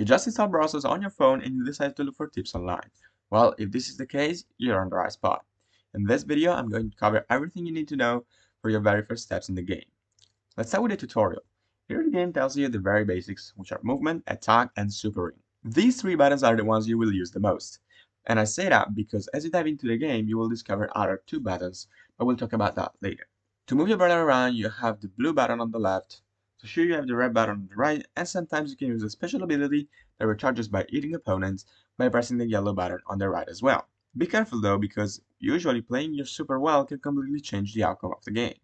You just install browsers on your phone and you decide to look for tips online. Well, if this is the case, you're on the right spot. In this video, I'm going to cover everything you need to know for your very first steps in the game. Let's start with the tutorial. Here the game tells you the very basics, which are movement, attack, and super ring. These three buttons are the ones you will use the most. And I say that because as you dive into the game, you will discover other two buttons, but we'll talk about that later. To move your brawler around, you have the blue button on the left. To shoot, you have the red button on the right, and sometimes you can use a special ability that recharges by eating opponents by pressing the yellow button on the right as well. Be careful though, because usually playing your super well can completely change the outcome of the game.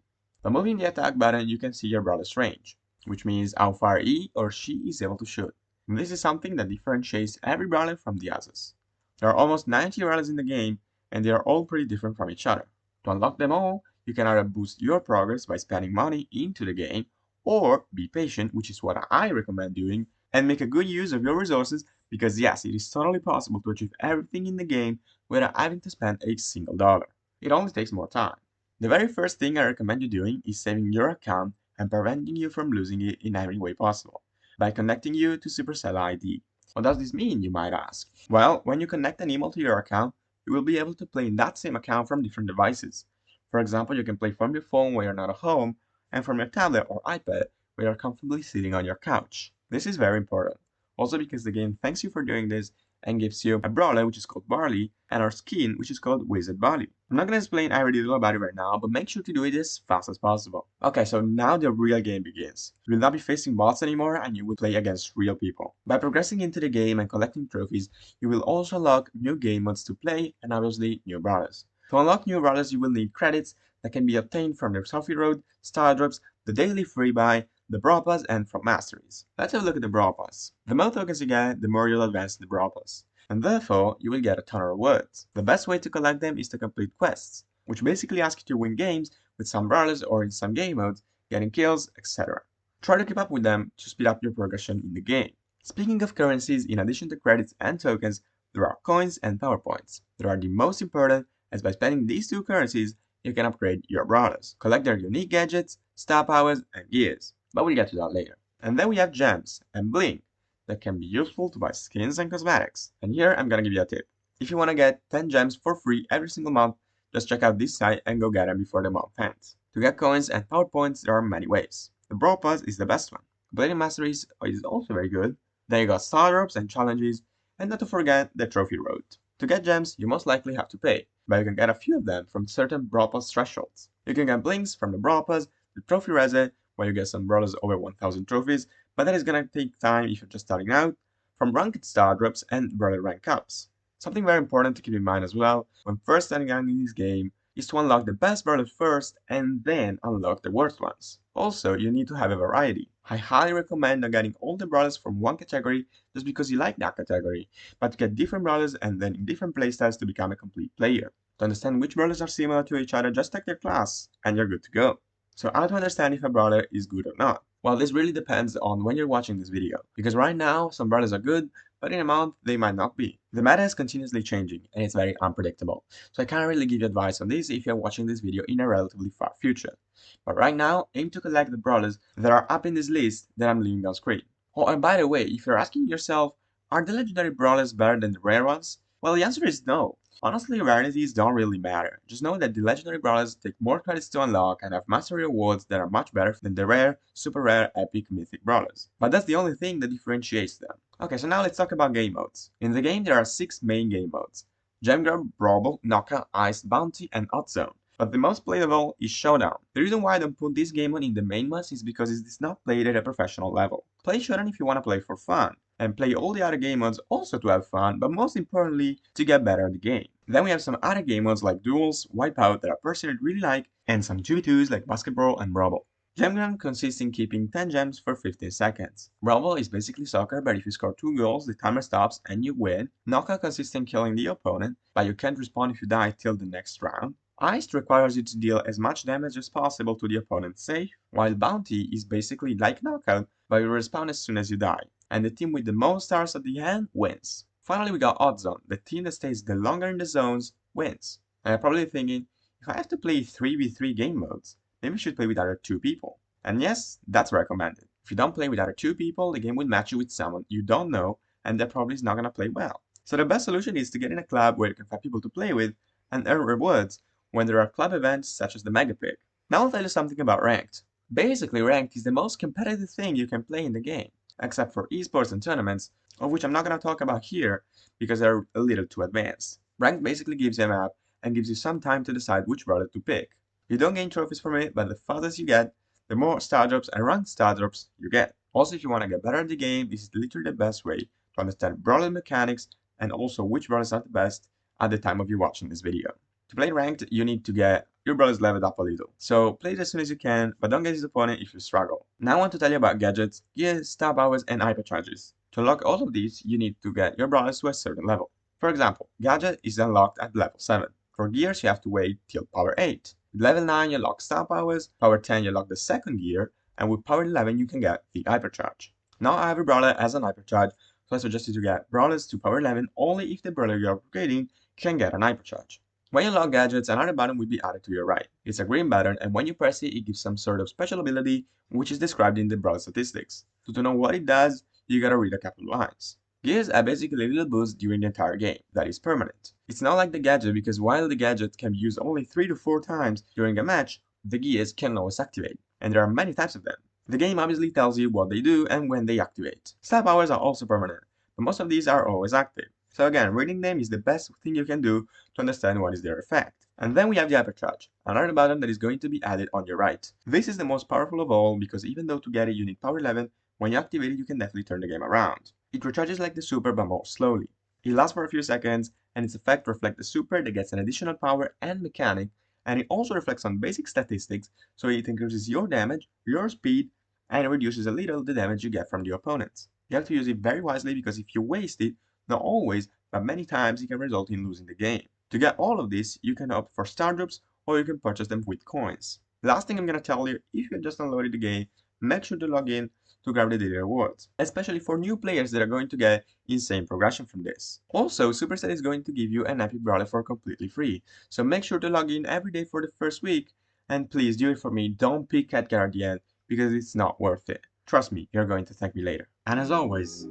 By moving the attack button, you can see your brawler's range, which means how far he or she is able to shoot. And this is something that differentiates every brawler from the others. There are almost 90 brawlers in the game, and they are all pretty different from each other. To unlock them all, you can either boost your progress by spending money into the game, or be patient, which is what I recommend doing, and make a good use of your resources, because yes, it is totally possible to achieve everything in the game without having to spend a single dollar. It only takes more time. The very first thing I recommend you doing is saving your account and preventing you from losing it in every way possible, by connecting you to Supercell ID. What does this mean, you might ask? Well, when you connect an email to your account, you will be able to play in that same account from different devices. For example, you can play from your phone when you're not at home, and from your tablet or iPad when you're comfortably sitting on your couch. This is very important, also because the game thanks you for doing this and gives you a brawler which is called Barley and our skin which is called Wizard Barley. I'm not going to explain every detail about it right now, but make sure to do it as fast as possible. Okay, so now the real game begins. You will not be facing bots anymore and you will play against real people. By progressing into the game and collecting trophies, you will also unlock new game modes to play and obviously new brawlers. To unlock new brawlers, you will need credits that can be obtained from the Trophy Road, Star Drops, the Daily Free Buy, the Brawl Pass, and from Masteries. Let's have a look at the Brawl Pass. The more tokens you get, the more you'll advance in the Brawl Pass, and therefore you will get a ton of rewards. The best way to collect them is to complete quests, which basically ask you to win games with some brawlers or in some game modes, getting kills, etc. Try to keep up with them to speed up your progression in the game. Speaking of currencies, in addition to credits and tokens, there are coins and power points. They are the most important, as by spending these two currencies, you can upgrade your brawlers, collect their unique gadgets, star powers, and gears. But we'll get to that later. And then we have gems and bling that can be useful to buy skins and cosmetics. And here I'm gonna give you a tip. If you wanna get 10 gems for free every single month, just check out this site and go get them before the month ends. To get coins and power points, there are many ways. The Brawl Pass is the best one. Completing Masteries is also very good. Then you got Star Drops and challenges, and not to forget the Trophy Road. To get gems, you most likely have to pay, but you can get a few of them from certain Brawl Pass thresholds. You can get blinks from the Brawl Pass, the Trophy Reset, where you get some brawlers over 1000 trophies, but that is gonna take time if you're just starting out, from ranked Star Drops and brawler rank ups. Something very important to keep in mind as well, when first starting out in this game, is to unlock the best brawlers first and then unlock the worst ones. Also, you need to have a variety. I highly recommend not getting all the brawlers from one category just because you like that category, but to get different brawlers and then in different playstyles to become a complete player. To understand which brawlers are similar to each other, just take their class, and you're good to go. So how to understand if a brawler is good or not? Well, this really depends on when you're watching this video, because right now some brawlers are good, but in a month they might not be. The meta is continuously changing and it's very unpredictable, so I can't really give you advice on this if you're watching this video in a relatively far future. But right now, aim to collect the brawlers that are up in this list that I'm leaving on screen. Oh, and by the way, if you're asking yourself, are the legendary brawlers better than the rare ones? Well, the answer is no. Honestly, rarities don't really matter. Just know that the legendary brawlers take more credits to unlock and have mastery rewards that are much better than the rare, super rare, epic, mythic brawlers. But that's the only thing that differentiates them. Okay, so now let's talk about game modes. In the game there are 6 main game modes: Gem Grab, Brawl, Knockout, Ice, Bounty, and Hot Zone. But the most played of all is Showdown. The reason why I don't put this game mode in the main modes is because it is not played at a professional level. Play Showdown if you want to play for fun, and play all the other game modes also to have fun, but most importantly, to get better at the game. Then we have some other game modes like Duels, Wipeout that I personally really like, and some 2v2s like Basketball and Brawl. Gem Grab consists in keeping 10 gems for 15 seconds. Brawl is basically soccer, but if you score 2 goals, the timer stops and you win. Knockout consists in killing the opponent, but you can't respawn if you die till the next round. Ice requires you to deal as much damage as possible to the opponent's safe, while Bounty is basically like Knockout, but you respawn as soon as you die, and the team with the most stars at the end wins. Finally, we got Hot Zone. The team that stays the longer in the zones wins. And you're probably thinking, if I have to play 3v3 game modes, maybe I should play with other 2 people. And yes, that's recommended. If you don't play with other 2 people, the game will match you with someone you don't know, and that probably is not gonna play well. So the best solution is to get in a club where you can find people to play with and earn rewards when there are club events such as the Mega Pick. Now I'll tell you something about Ranked. Basically, Ranked is the most competitive thing you can play in the game, except for esports and tournaments, of which I'm not gonna talk about here because they're a little too advanced. Ranked basically gives you a map and gives you some time to decide which brawler to pick. You don't gain trophies from it, but the fastest you get, the more star drops and ranked star drops you get. Also, if you want to get better at the game, this is literally the best way to understand brawler mechanics and also which brawlers are the best at the time of you watching this video. To play ranked, you need to get your brawlers leveled up a little. So play it as soon as you can, but don't get disappointed if you struggle. Now I want to tell you about gadgets, gears, star powers, and hypercharges. To unlock all of these, you need to get your brawlers to a certain level. For example, gadget is unlocked at level 7. For gears, you have to wait till power 8. With level 9, you unlock star powers, power 10, you unlock the second gear, and with power 11, you can get the hypercharge. Now every brawler has an hypercharge, so I suggest you to get brawlers to power 11 only if the brawler you are upgrading can get an hypercharge. When you unlock gadgets, another button will be added to your right. It's a green button, and when you press it, it gives some sort of special ability, which is described in the Brawl statistics. So to know what it does, you gotta read a couple lines. Gears are basically a little boost during the entire game, that is permanent. It's not like the gadget because while the gadget can be used only 3 to 4 times during a match, the gears can always activate, and there are many types of them. The game obviously tells you what they do and when they activate. Star powers are also permanent, but most of these are always active. So again, reading them is the best thing you can do to understand what is their effect. And then we have the hypercharge, another button that is going to be added on your right. This is the most powerful of all because even though to get it you need power 11, when you activate it you can definitely turn the game around. It recharges like the super but more slowly. It lasts for a few seconds and its effect reflects the super that gets an additional power and mechanic, and it also reflects on basic statistics, so it increases your damage, your speed, and it reduces a little the damage you get from the opponents. You have to use it very wisely because if you waste it, not always, but many times it can result in losing the game. To get all of this, you can opt for star drops or you can purchase them with coins. Last thing I'm gonna tell you, if you just downloaded the game, make sure to log in to grab the daily rewards, especially for new players that are going to get insane progression from this. Also, Supercell is going to give you an epic brawler for completely free, so make sure to log in every day for the first week, and please do it for me, don't pick Edgar at the end, because it's not worth it. Trust me, you're going to thank me later. And as always,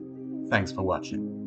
thanks for watching.